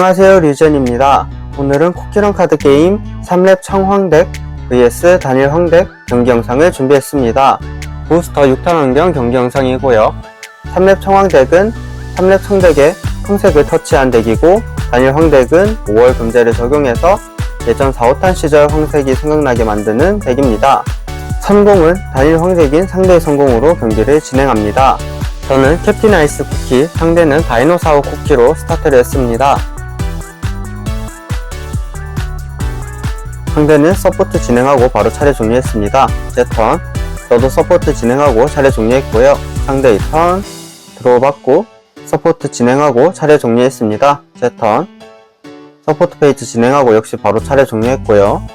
안녕하세요, 류전입니다. 오늘은 쿠키런 카드 게임 3렙 청황덱 vs 단일 황덱 경기 영상을 준비했습니다. 부스터 6탄 환경 경기 영상이고요. 3렙 청황덱은 3렙 청덱에 황색을 터치한 덱이고, 단일 황덱은 5월 금제를 적용해서 예전 4, 5탄 시절 황색이 생각나게 만드는 덱입니다. 선공은 단일 황색인 상대의 성공으로 경기를 진행합니다. 저는 캡틴 아이스 쿠키, 상대는 다이노사워 쿠키로 스타트를 했습니다. 상대는 서포트 진행하고 바로 차례 종료했습니다. 제 턴, 저도 서포트 진행하고 차례 종료했고요. 상대의 턴, 드로우 받고 서포트 진행하고 차례 종료했습니다. 제 턴, 서포트 페이지 진행하고 역시 바로 차례 종료했고요.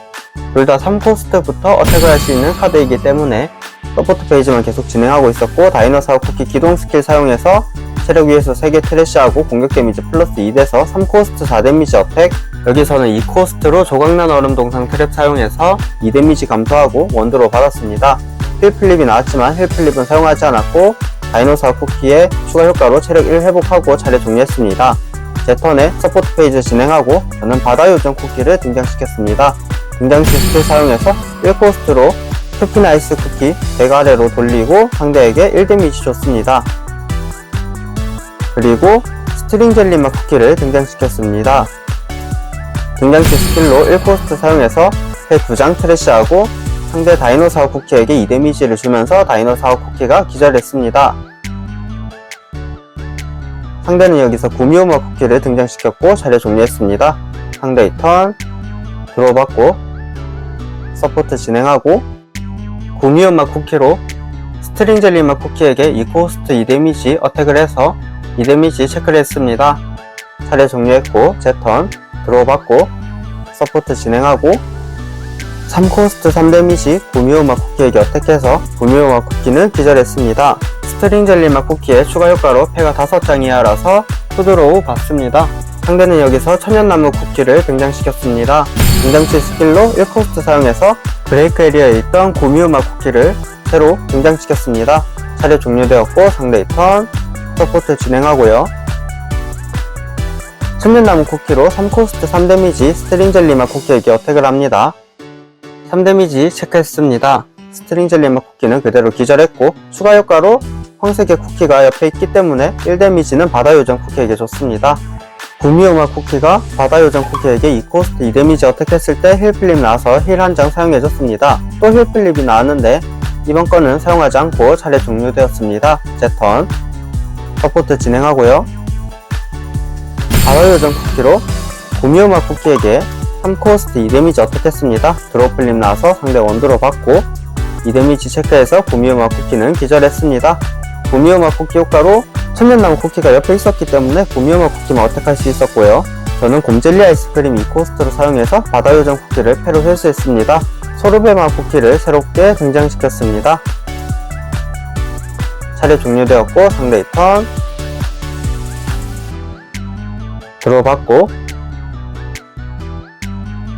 둘 다 3코스트부터 어택을 할 수 있는 카드이기 때문에 서포트 페이지만 계속 진행하고 있었고, 다이노사워 쿠키 기동 스킬 사용해서 체력 위에서 3개 트래쉬하고 공격 데미지 플러스 2돼서 3코스트 4데미지 어택, 여기서는 2코스트로 조각난 얼음 동상 트랩 사용해서 2데미지 감소하고 원드로 받았습니다. 힐플립이 나왔지만 힐플립은 사용하지 않았고, 다이노사워 쿠키의 추가 효과로 체력 1 회복하고 차례 종료했습니다. 제 턴에 서포트 페이지 진행하고 저는 바다요정 쿠키를 등장시켰습니다. 등장시 스킬 사용해서 1코스트로 캡틴 아이스 쿠키 덱 아래로 돌리고 상대에게 1데미지 줬습니다. 그리고 스트링 젤리맛 쿠키를 등장시켰습니다. 등장시 스킬로 1코스트 사용해서 회 2장 트래쉬하고 상대 다이노사워 쿠키에게 2데미지를 주면서 다이노사워 쿠키가 기절했습니다. 상대는 여기서 구미호마 쿠키를 등장시켰고 차례 종료했습니다. 상대의 턴, 드로우 받고 서포트 진행하고 구미호마 쿠키로 스트링 젤리맛 쿠키에게 2코스트 2데미지 어택을 해서 2데미지 체크를 했습니다. 차례 종료했고 제 턴, 드로우 받고 서포트 진행하고 3코스트 3데미지 구미호마 쿠키에게 어택해서 구미호마 쿠키는 기절했습니다. 스트링 젤리맛 쿠키의 추가 효과로 패가 5장 이하라서 투드로우 받습니다. 상대는 여기서 천연나무 쿠키를 등장시켰습니다. 등장시 스킬로 1코스트 사용해서 브레이크 에리어에 있던 구미호마 쿠키를 새로 등장시켰습니다. 차례 종료되었고 상대의 턴, 서포트 진행하고요. 천연나무 쿠키로 3코스트 3데미지 스트링 젤리맛 쿠키에게 어택을 합니다. 3데미지 체크했습니다. 스트링 젤리맛 쿠키는 그대로 기절했고, 추가 효과로 황색의 쿠키가 옆에 있기 때문에 1데미지는 바다요정 쿠키에게 줬습니다. 구미호마 쿠키가 바다요정 쿠키에게 2코스트 2데미지 어택했을 때 힐플립 나와서 힐 1장 사용해줬습니다. 또 힐플립이 나왔는데 이번 건은 사용하지 않고 차례 종료되었습니다. 제 턴, 서포트 진행하고요. 바다요정 쿠키로 구미호마 쿠키에게 3코스트 2데미지 어택했습니다. 드로우 플립 나와서 상대 원드로 받고 2데미지 체크해서 구미호마 쿠키는 기절했습니다. 구미호마 쿠키 효과로 천연나무 쿠키가 옆에 있었기 때문에 구미호마 쿠키만 어택할 수 있었고요. 저는 곰젤리 아이스크림 2코스트로 사용해서 바다요정 쿠키를 패로 회수했습니다. 소르베마 쿠키를 새롭게 등장시켰습니다. 차례 종료되었고 상대의 턴, 드로우 받고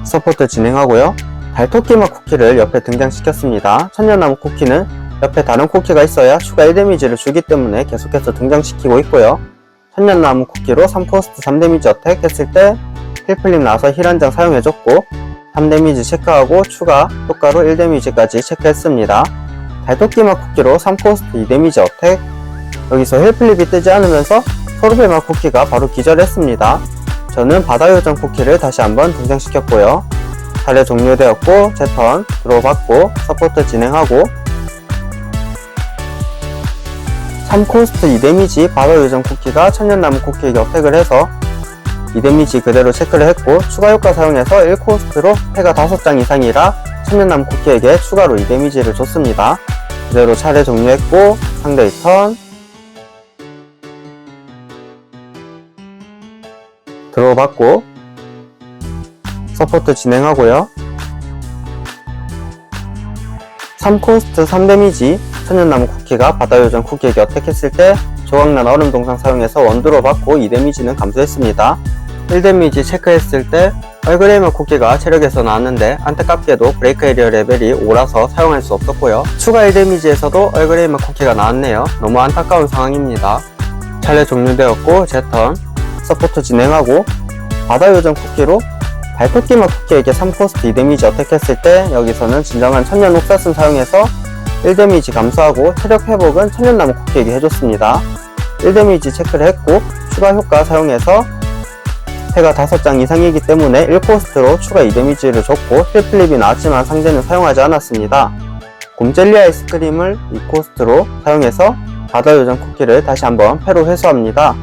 서포트 진행하고요. 달토끼맛 쿠키를 옆에 등장시켰습니다. 천연나무 쿠키는 옆에 다른 쿠키가 있어야 추가 1데미지를 주기 때문에 계속해서 등장시키고 있고요. 천연나무 쿠키로 3코스트 3데미지 어택 했을 때 힐플립 나와서 힐 1장 사용해줬고 3데미지 체크하고 추가 효과로 1데미지까지 체크했습니다. 달토끼맛 쿠키로 3코스트 2데미지 어택, 여기서 힐플립이 뜨지 않으면서 소르베맛 쿠키가 바로 기절했습니다. 저는 바다요정 쿠키를 다시 한번 등장시켰고요. 차례 종료되었고 제 턴, 드로우 받고 서포트 진행하고 3코스트 2데미지 바다요정 쿠키가 천연나무 쿠키에게 어택을 해서 2데미지 그대로 체크를 했고, 추가 효과 사용해서 1코스트로 패가 5장 이상이라 천연나무 쿠키에게 추가로 2데미지를 줬습니다. 그대로 차례 종료했고 상대의 턴, 드로우 받고 서포트 진행하고요. 3코스트 3데미지 천연나무 쿠키가 바다요정 쿠키에게 어택했을 때 조각난 얼음 동상 사용해서 원드로 받고 2데미지는 감소했습니다. 1데미지 체크했을 때 얼그레이머 쿠키가 체력에서 나왔는데 안타깝게도 브레이크 에리어 레벨이 5라서 사용할 수 없었고요. 추가 1데미지에서도 얼그레이머 쿠키가 나왔네요. 너무 안타까운 상황입니다. 차례 종료되었고 제 턴, 서포트 진행하고 바다요정 쿠키로 발토끼맛 쿠키에게 3코스트 2데미지 어택했을 때 여기서는 진정한 천년 옥사슴 사용해서 1데미지 감소하고 체력 회복은 천년나무 쿠키에게 해줬습니다. 1데미지 체크를 했고 추가 효과 사용해서 패가 5장 이상이기 때문에 1코스트로 추가 2데미지를 줬고 힐플립이 나왔지만 상대는 사용하지 않았습니다. 곰젤리 아이스크림을 2코스트로 사용해서 바다요정 쿠키를 다시 한번 패로 회수합니다.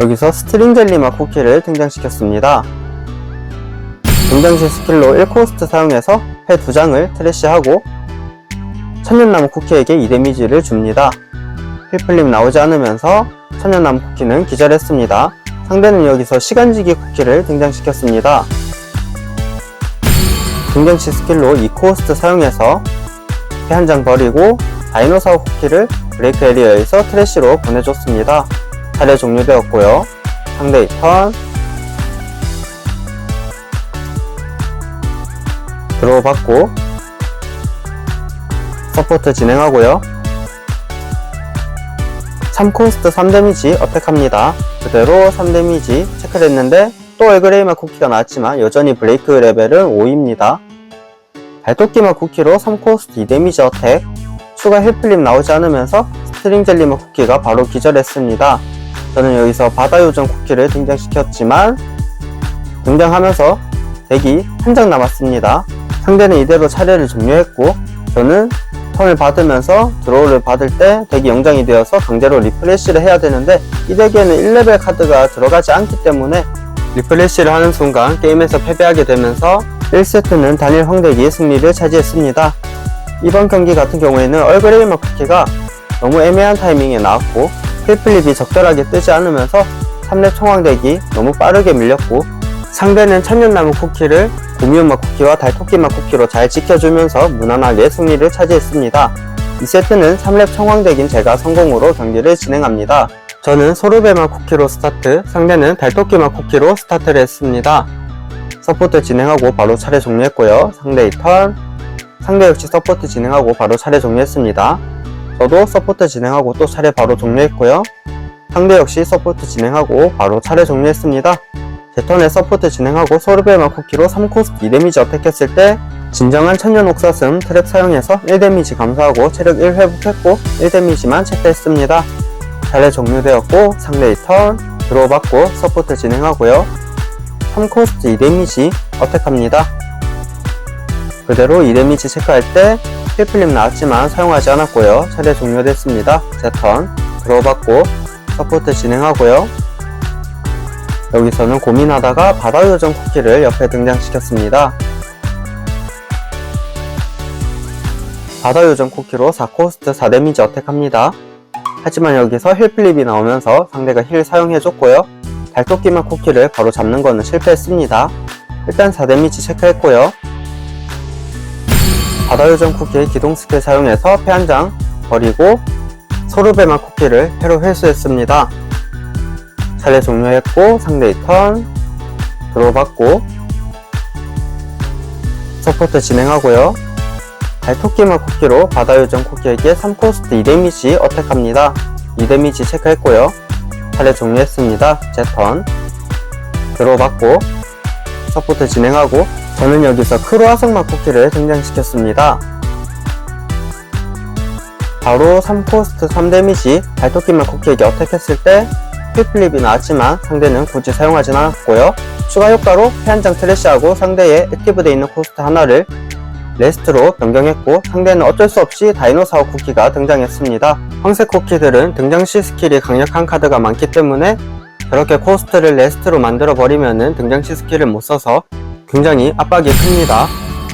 여기서 스트링 젤리맛 쿠키를 등장시켰습니다. 등장 시 스킬로 1코스트 사용해서 패 2장을 트래시하고 천년나무 쿠키에게 2데미지를 줍니다. 힐플립 나오지 않으면서 천년나무 쿠키는 기절했습니다. 상대는 여기서 시간지기 쿠키를 등장시켰습니다. 등장 시 스킬로 2코스트 사용해서 패 한 장 버리고 다이노사우 쿠키를 브레이크 에리어에서 트래시로 보내줬습니다. 차례 종료되었고요. 상대의 턴 드로우 받고 서포트 진행하고요. 3코스트 3데미지 어택합니다. 그대로 3데미지 체크를 했는데 또 얼그레이맛 쿠키가 나왔지만 여전히 브레이크 레벨은 5입니다. 발토끼맛 쿠키로 3코스트 2데미지 어택, 추가 힐플립 나오지 않으면서 스트링 젤리맛 쿠키가 바로 기절했습니다. 저는 여기서 바다요정 쿠키를 등장시켰지만 등장하면서 덱이 한 장 남았습니다. 상대는 이대로 차례를 종료했고 저는 턴을 받으면서 드로우를 받을 때 덱이 0장이 되어서 강제로 리프레시를 해야 되는데 이 덱에는 1레벨 카드가 들어가지 않기 때문에 리프레시를 하는 순간 게임에서 패배하게 되면서 1세트는 단일 황덱이 승리를 차지했습니다. 이번 경기 같은 경우에는 얼그레이맛 쿠키가 너무 애매한 타이밍에 나왔고 힐플립이 적절하게 뜨지 않으면서 3렙 총황덱이 너무 빠르게 밀렸고 상대는 천년나무 쿠키를 고미움맛 쿠키와 달토끼맛 쿠키로 잘 지켜주면서 무난하게 승리를 차지했습니다. 2세트는 3렙 청황덱인 제가 성공으로 경기를 진행합니다. 저는 소르베맛 쿠키로 스타트, 상대는 달토끼맛 쿠키로 스타트를 했습니다. 서포트 진행하고 바로 차례 종료했고요. 상대의 턴, 상대 역시 서포트 진행하고 바로 차례 종료했습니다. 저도 서포트 진행하고 또 차례 바로 종료했고요. 상대 역시 서포트 진행하고 바로 차례 종료했습니다. 제 턴에 서포트 진행하고 소르베맛 쿠키로 3코스트 2데미지 어택했을 때 진정한 천년 옥사슴 트랩 사용해서 1데미지 감소하고 체력 1 회복했고 1데미지만 체크했습니다. 차례 종료되었고 상대의 턴 드로우 받고 서포트 진행하고요. 3코스트 2데미지 어택합니다. 그대로 2데미지 체크할 때 힐플립 나왔지만 사용하지 않았고요. 차례 종료됐습니다. 제 턴 드로우 받고 서포트 진행하고요. 여기서는 고민하다가 바다요정 쿠키를 옆에 등장시켰습니다. 바다요정 쿠키로 4코스트 4데미지 어택합니다. 하지만 여기서 힐플립이 나오면서 상대가 힐 사용해줬고요. 달토끼맛 쿠키를 바로 잡는 거는 실패했습니다. 일단 4데미지 체크했고요. 바다요정 쿠키의 기동 스킬 사용해서 패 한 장 버리고 소르베맛 쿠키를 패로 회수했습니다. 차례 종료했고 상대의 턴 드로우 받고 서포트 진행하고요. 달토끼맛 쿠키로 바다요정 쿠키에게 3코스트 2데미지 어택합니다. 2데미지 체크했고요. 차례 종료했습니다. 제 턴 드로우 받고 서포트 진행하고 저는 여기서 크로아성맛 쿠키를 등장시켰습니다. 바로 3코스트 3데미지 달토끼맛 쿠키에게 어택했을 때 힐플립이 나왔지만 상대는 굳이 사용하진 않았고요. 추가 효과로 패 한 장 트래시하고 상대의 액티브되어 있는 코스트 하나를 레스트로 변경했고 상대는 어쩔 수 없이 다이노사우 쿠키가 등장했습니다. 황색 쿠키들은 등장시 스킬이 강력한 카드가 많기 때문에 저렇게 코스트를 레스트로 만들어 버리면은 등장시 스킬을 못 써서 굉장히 압박이 큽니다.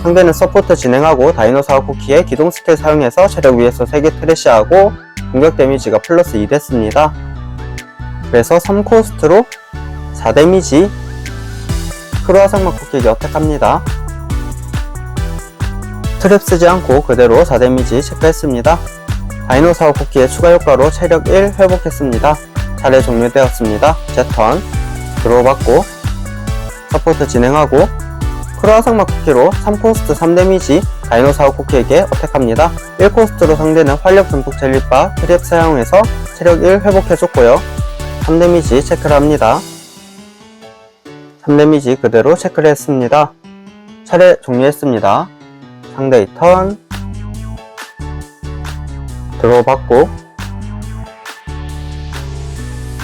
상대는 서포트 진행하고 다이노사우 쿠키의 기동 스킬 사용해서 체력 위에서 3개 트래시하고 공격 데미지가 플러스 2 됐습니다. 그래서 3코스트로 4데미지 크로아상맛 쿠키에게 어택합니다. 트랩 쓰지 않고 그대로 4데미지 체크했습니다. 다이노사우 쿠키의 추가 효과로 체력 1 회복했습니다. 차례 종료되었습니다. 제 턴 드로우 받고 서포트 진행하고 크로아상맛 쿠키로 3코스트 3데미지 다이노사우 쿠키에게 어택합니다. 1코스트로 상대는 활력 듬뿍 젤리바 트랩 사용해서 체력 1 회복해줬고요. 3데미지 체크를 합니다. 3데미지 그대로 체크를 했습니다. 차례 종료했습니다. 상대의 턴 드로우 받고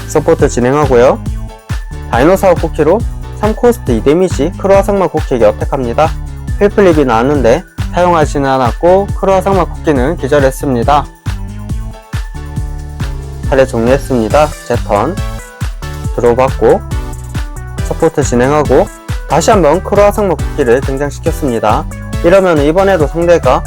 서포트 진행하고요. 다이노사워 쿠키로 3코스트 2데미지 크로아상마 쿠키에게 어택합니다. 힐플립이 나왔는데 사용하지는 않았고 크로아상마 쿠키는 기절했습니다. 차례 종료했습니다. 제 턴 드로우 받고 서포트 진행하고 다시 한번 크로아상마 쿠키를 등장시켰습니다. 이러면 이번에도 상대가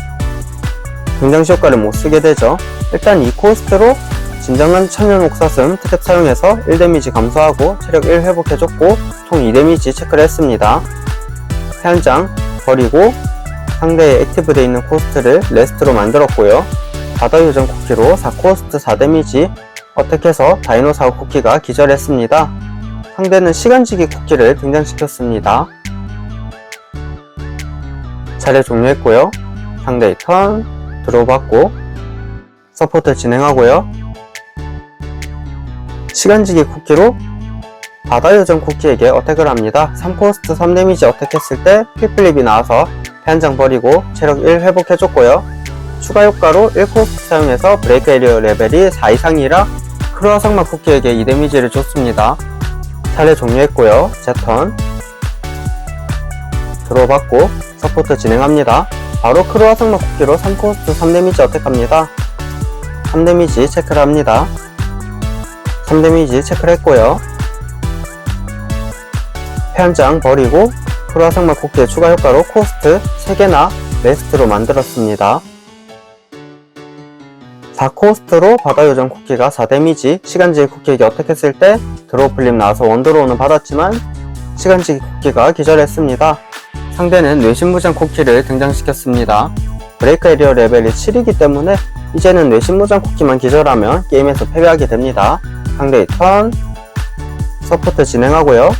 등장시 효과를 못쓰게 되죠. 일단 이 코스트로 진정한 천연옥사슴 트랩 사용해서 1데미지 감소하고 체력 1 회복해줬고 총 2데미지 체크를 했습니다. 해안장 버리고 상대의 액티브되어 있는 코스트를 레스트로 만들었고요. 바다요정 쿠키로 4코스트 4데미지 어택해서 다이노사워 쿠키가 기절했습니다. 상대는 시간지기 쿠키를 등장시켰습니다. 차례 종료했고요. 상대의 턴 드로우 받고 서포트 진행하고요. 시간지기 쿠키로 바다요정 쿠키에게 어택을 합니다. 3코스트 3데미지 어택했을 때 힐플립이 나와서 패한장 버리고 체력 1 회복해줬고요. 추가 효과로 1코스트 사용해서 브레이크 에리어 레벨이 4 이상이라 크로아상마 쿠키에게 2데미지를 줬습니다. 차례 종료했고요. 제 턴 드로우 받고 서포트 진행합니다. 바로 크로아상마 쿠키로 3코스트 3데미지 어택합니다. 3데미지 체크를 합니다. 3데미지 체크를 했고요. 패한장 버리고 크로아상마 쿠키의 추가 효과로 코스트 3개나 레스트로 만들었습니다. 4코스트로 바다요정 쿠키가 4데미지 시간지기 쿠키에게 어택했을 때 드로우 플립 나와서 원드로우는 받았지만 시간지기 쿠키가 기절했습니다. 상대는 뇌신무장 쿠키를 등장시켰습니다. 브레이크 에리어 레벨이 7이기 때문에 이제는 뇌신무장 쿠키만 기절하면 게임에서 패배하게 됩니다. 상대의 턴 서포트 진행하고요.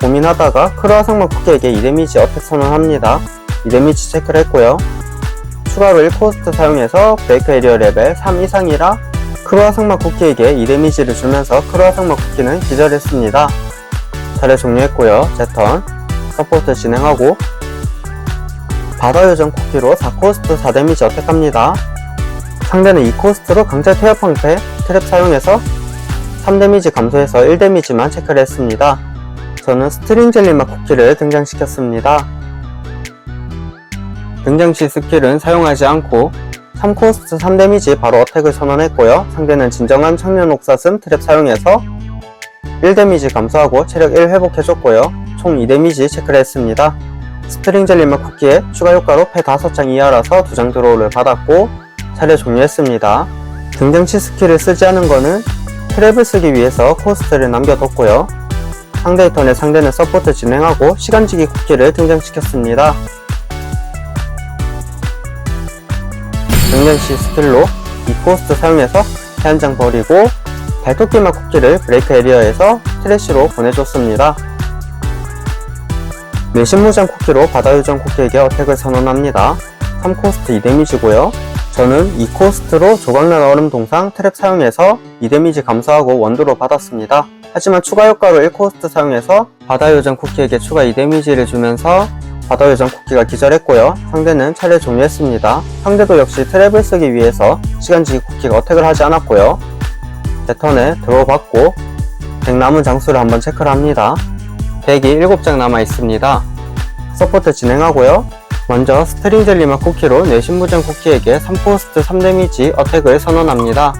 고민하다가 크로아상마 쿠키에게 2데미지 어택 선언합니다. 2데미지 체크를 했고요. 추가로 1코스트 사용해서 브레이크 에리어 레벨 3 이상이라 크로아상마 쿠키에게 2데미지를 주면서 크로아상마 쿠키는 기절했습니다. 차례 종료했고요. 제 턴 서포트 진행하고 바다요정 쿠키로 4코스트 4데미지 어택합니다. 상대는 2코스트로 강제 태엽 방패 트랩 사용해서 3데미지 감소해서 1데미지만 체크를 했습니다. 저는 스트링 젤리맛 쿠키를 등장시켰습니다. 등장시 스킬은 사용하지 않고 3코스트 3데미지 바로 어택을 선언했고요. 상대는 진정한 청년옥사슴 트랩 사용해서 1데미지 감소하고 체력 1 회복해줬고요. 총 2데미지 체크를 했습니다. 스트링 젤리맛 쿠키의 추가 효과로 패 5장 이하라서 2장 드로우를 받았고 차례 종료했습니다. 등장시 스킬을 쓰지 않은 거는 트랩을 쓰기 위해서 코스트를 남겨뒀고요. 상대의 턴에 상대는 서포트 진행하고 시간지기 쿠키를 등장시켰습니다. 등장시 스킬로 2코스트 사용해서 해안장 버리고 발토끼맛 쿠키를 브레이크 에리어에서 트래쉬로 보내줬습니다. 뇌신무장 쿠키로 바다요정 쿠키에게 어택을 선언합니다. 3코스트 2데미지고요. 저는 2코스트로 조각난 얼음 동상 트랩 사용해서 2데미지 감소하고 원드로 받았습니다. 하지만 추가 효과로 1코스트 사용해서 바다요정 쿠키에게 추가 2데미지를 주면서 바다요정 쿠키가 기절했고요. 상대는 차례 종료했습니다. 상대도 역시 트랩을 쓰기 위해서 시간지기 쿠키가 어택을 하지 않았고요. 제 턴에 드로우 받고 100 남은 장수를 한번 체크를 합니다. 100이 7장 남아 있습니다. 서포트 진행하고요. 먼저 스트링 젤리맛 쿠키로 뇌신무장 쿠키에게 3코스트 3데미지 어택을 선언합니다.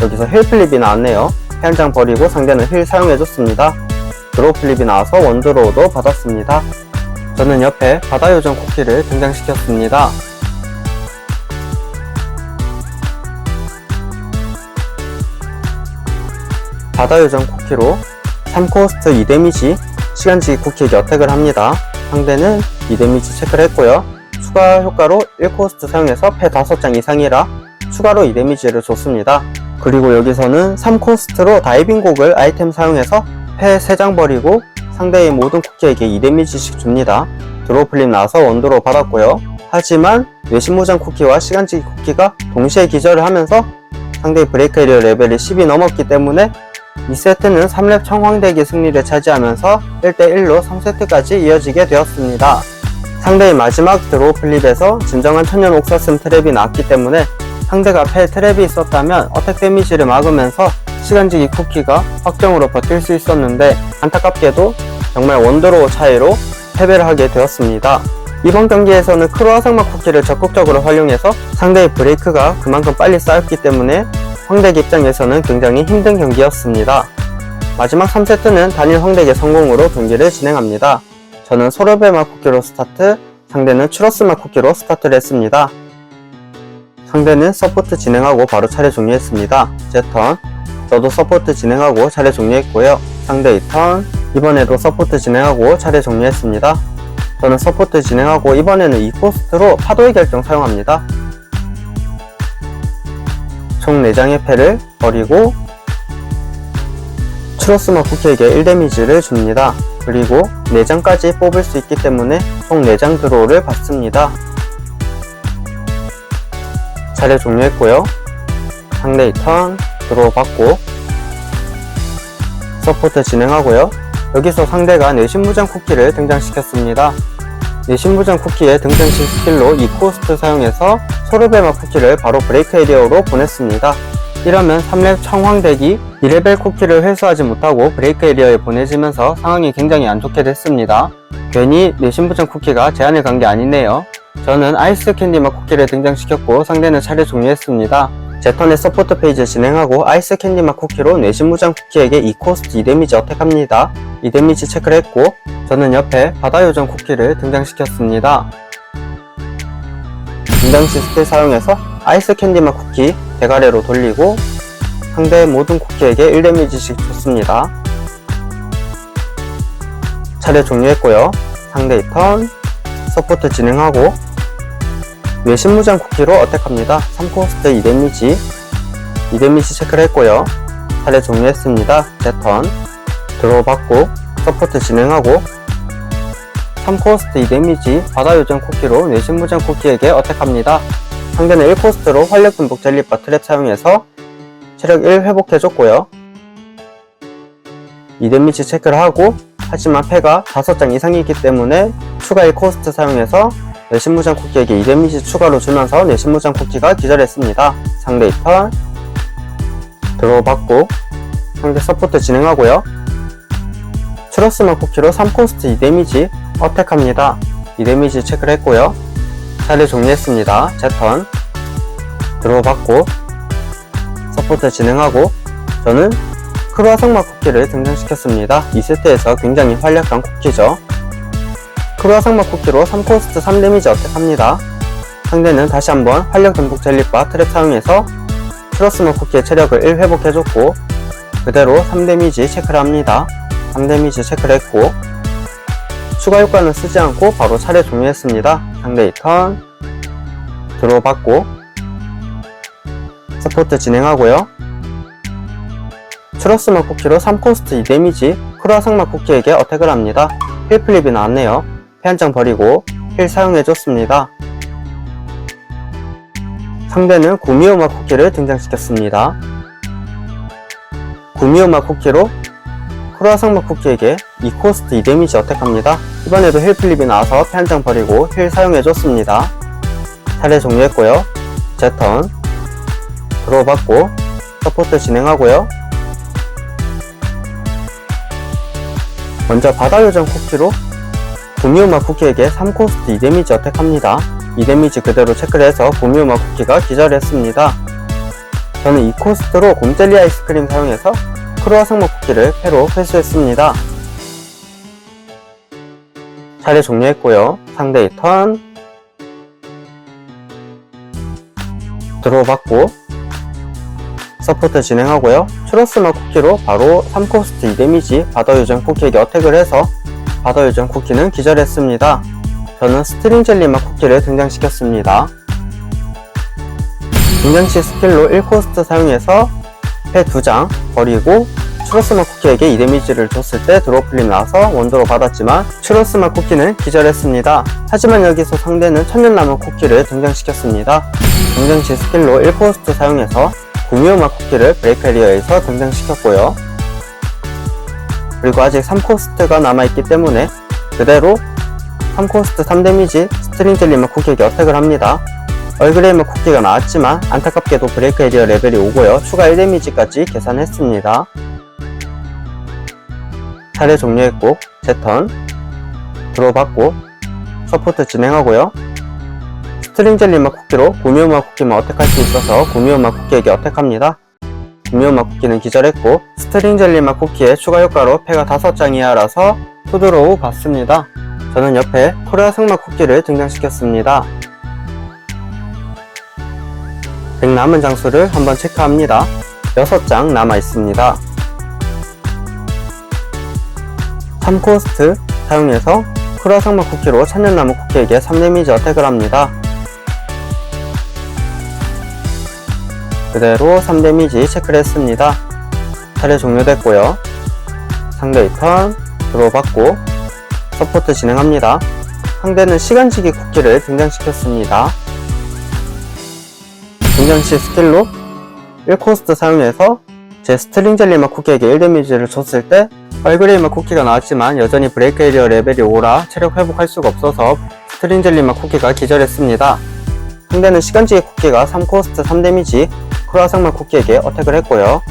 여기서 힐 플립이 나왔네요. 해안장 버리고 상대는 힐 사용해줬습니다. 드로우 플립이 나와서 원드로우도 받았습니다. 저는 옆에 바다요정 쿠키를 등장시켰습니다. 바다요정 쿠키로 3코스트 2데미지 시간지기 쿠키에게 어택을 합니다. 상대는 2데미지 체크를 했고요. 추가 효과로 1코스트 사용해서 패 5장 이상이라 추가로 2데미지를 줬습니다. 그리고 여기서는 3코스트로 다이빙 곡을 아이템 사용해서 패 3장 버리고 상대의 모든 쿠키에게 2데미지씩 줍니다. 드로우 플립 나와서 원드로 받았고요. 하지만 뇌신무장 쿠키와 시간지기 쿠키가 동시에 기절을 하면서 상대의 브레이크 에리어 레벨이 10이 넘었기 때문에 2세트는 3렙 청황대기 승리를 차지하면서 1대1로 3세트까지 이어지게 되었습니다. 상대의 마지막 드로우 플립에서 진정한 천연 옥사슴 트랩이 나왔기 때문에 상대가 패 트랩이 있었다면 어택 데미지를 막으면서 시간지기 쿠키가 확정으로 버틸 수 있었는데 안타깝게도 정말 원드로우 차이로 패배를 하게 되었습니다. 이번 경기에서는 크로아 상막 쿠키를 적극적으로 활용해서 상대의 브레이크가 그만큼 빨리 쌓였기 때문에 황대기 입장에서는 굉장히 힘든 경기였습니다. 마지막 3세트는 단일 황대기 성공으로 경기를 진행합니다. 저는 소르베마 쿠키로 스타트, 상대는 추러스마 쿠키로 스타트를 했습니다. 상대는 서포트 진행하고 바로 차례 종료했습니다. 제 턴, 저도 서포트 진행하고 차례 종료했고요. 상대의 턴, 이번에도 서포트 진행하고 차례 종료했습니다. 저는 서포트 진행하고 이번에는 2코스트로 파도의 결정 사용합니다. 총 4장의 패를 버리고 추러스마 쿠키에게 1데미지를 줍니다. 그리고 4장까지 뽑을 수 있기 때문에 총 4장 드로우를 받습니다. 차례 종료했고요. 상대의 턴 드로우 받고 서포트 진행하고요. 여기서 상대가 뇌신무장 쿠키를 등장시켰습니다. 뇌신무장 쿠키의 등장시 스킬로 2코스트 사용해서 소르베마 쿠키를 바로 브레이크 에리어로 보냈습니다. 이러면 3렙 청황대기 2레벨 쿠키를 회수하지 못하고 브레이크 에리어에 보내지면서 상황이 굉장히 안 좋게 됐습니다. 괜히 뇌신무장 쿠키가 제한을 간 게 아니네요. 저는 아이스 캔디맛 쿠키를 등장시켰고 상대는 차례 종료했습니다. 제 턴에 서포트 페이지 진행하고 아이스 캔디맛 쿠키로 뇌신무장 쿠키에게 2코스트 2데미지 어택합니다. 2데미지 체크를 했고 저는 옆에 바다요정 쿠키를 등장시켰습니다. 등장시 스킬 사용해서 아이스 캔디맛 쿠키 대가리로 돌리고 상대의 모든 쿠키에게 1데미지씩 줬습니다. 차례 종료했고요. 상대의 턴, 서포트 진행하고 뇌신무장 쿠키로 어택합니다. 3코스트 2데미지 체크를 했고요. 차례 종료했습니다. 제 턴, 드로우 받고 서포트 진행하고 3코스트 2데미지 바다요정 쿠키로 뇌신무장 쿠키에게 어택합니다. 상대는 1코스트로 활력 듬뿍 젤리바 트랩 사용해서 체력 1 회복해줬고요. 2데미지 체크를 하고 하지만 패가 5장 이상이기 때문에 추가 1코스트 사용해서 뇌신무장 쿠키에게 2데미지 추가로 주면서 뇌신무장 쿠키가 기절했습니다. 상대의 턴 드로우 받고 상대 서포트 진행하고요. 추러스마 쿠키로 3코스트 2데미지 어택합니다. 2데미지 체크를 했고요. 차례 종료했습니다. 제 턴 드로우 받고 서포트 진행하고 저는 크로아 상마 쿠키를 등장시켰습니다. 2세트에서 굉장히 활약한 쿠키죠. 크로아 상마 쿠키로 3코스트 3데미지 어택합니다. 상대는 다시 한번 활력 듬뿍 젤리바 트랩 사용해서 추러스마 쿠키의 체력을 1 회복해줬고 그대로 3데미지 체크를 합니다. 3데미지 체크를 했고 추가 효과는 쓰지 않고 바로 차례 종료했습니다. 상대의 턴 드로우 받고 서포트 진행하고요. 추러스마 쿠키로 3코스트 2데미지 크로아 상마 쿠키에게 어택을 합니다. 힐 플립이 나왔네요. 패 한 장 버리고 힐 사용해줬습니다. 상대는 구미오마 쿠키를 등장시켰습니다. 구미오마 쿠키로 크로아 상마 쿠키에게 2코스트 2데미지 어택합니다. 이번에도 힐 플립이 나와서 패 한 장 버리고 힐 사용해줬습니다. 차례 종료했고요. 제 턴 드로우 받고 서포트 진행하고요. 먼저 바다요정 쿠키로 구미오마 쿠키에게 3코스트 2데미지 어택합니다. 2데미지 그대로 체크를 해서 구미오마 쿠키가 기절했습니다. 저는 2코스트로 곰젤리 아이스크림 사용해서 크로아 상마 쿠키를 패로 회수했습니다. 차례 종료했고요. 상대의 턴 드로우 받고 서포트 진행하고요. 추러스마 쿠키로 바로 3코스트 2데미지 바다요정 쿠키에게 어택을 해서 바다요정 쿠키는 기절했습니다. 저는 스트링 젤리맛 쿠키를 등장시켰습니다. 등장시 스킬로 1코스트 사용해서 패 2장 버리고 추로스마 쿠키에게 2데미지를 줬을 때 드로우 풀림 나와서 원더로 받았지만 추로스마 쿠키는 기절했습니다. 하지만 여기서 상대는 천년 남은 쿠키를 등장시켰습니다. 등장 시 스킬로 1코스트 사용해서 구미호마 쿠키를 브레이크 에리어에서 등장시켰고요. 그리고 아직 3코스트가 남아있기 때문에 그대로 3코스트 3데미지 스트링 젤리마 쿠키에게 어택을 합니다. 얼그레이마 쿠키가 나왔지만 안타깝게도 브레이크 에리어 레벨이 5고요. 추가 1데미지까지 계산했습니다. 차례 종료했고 제 턴 드로우 받고 서포트 진행하고요. 스트링 젤리마 쿠키로 구미호마 쿠키만 어택할 수 있어서 구미호마 쿠키에게 어택합니다. 구미호마 쿠키는 기절했고 스트링 젤리마 쿠키의 추가 효과로 패가 5장 이하라서 투드로우 받습니다. 저는 옆에 코레아 승마 쿠키를 등장시켰습니다. 덱 남은 장수를 한번 체크합니다. 6장 남아있습니다. 3코스트 사용해서 코레아 승마 쿠키로 천년나무 쿠키에게 3데미지 어택을 합니다. 그대로 3데미지 체크를 했습니다. 차례 종료됐고요. 상대의 턴 드로우 받고 서포트 진행합니다. 상대는 시간지기 쿠키를 등장시켰습니다. 등장시 스킬로 1코스트 사용해서 제 스트링 젤리마 쿠키에게 1데미지를 줬을 때 얼그레이마 쿠키가 나왔지만 여전히 브레이크 에리어 레벨이 5라 체력 회복할 수가 없어서 스트링 젤리마 쿠키가 기절했습니다. 상대는 시간지기 쿠키가 3코스트 3데미지 크로아상마 쿠키에게 어택을 했고요.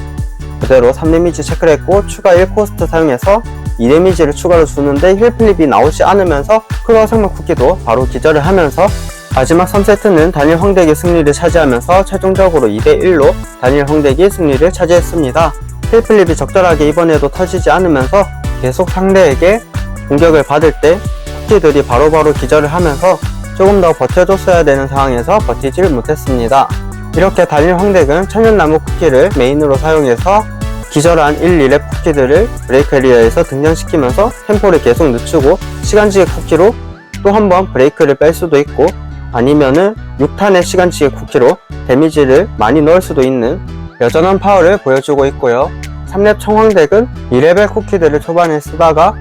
그대로 3데미지 체크를 했고 추가 1코스트 사용해서 2데미지를 추가로 주는데 힐플립이 나오지 않으면서 크로아상마 쿠키도 바로 기절을 하면서 마지막 3세트는 단일 황덱이 승리를 차지하면서 최종적으로 2대1로 단일 황덱이 승리를 차지했습니다. 힐플립이 적절하게 이번에도 터지지 않으면서 계속 상대에게 공격을 받을 때 쿠키들이 바로바로 기절을 하면서 조금 더 버텨줬어야 되는 상황에서 버티질 못했습니다. 이렇게 단일 황덱은 천연나무 쿠키를 메인으로 사용해서 기절한 1, 2렙 쿠키들을 브레이크 에리어에서 등장시키면서 템포를 계속 늦추고 시간지기 쿠키로 또 한 번 브레이크를 뺄 수도 있고 아니면은 6탄의 시간치기 쿠키로 데미지를 많이 넣을 수도 있는 여전한 파워를 보여주고 있고요. 3렙 청황덱은 2레벨 쿠키들을 초반에 쓰다가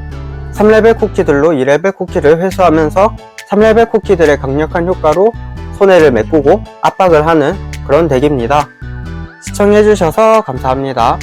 3레벨 쿠키들로 2레벨 쿠키를 회수하면서 3레벨 쿠키들의 강력한 효과로 손해를 메꾸고 압박을 하는 그런 덱입니다. 시청해주셔서 감사합니다.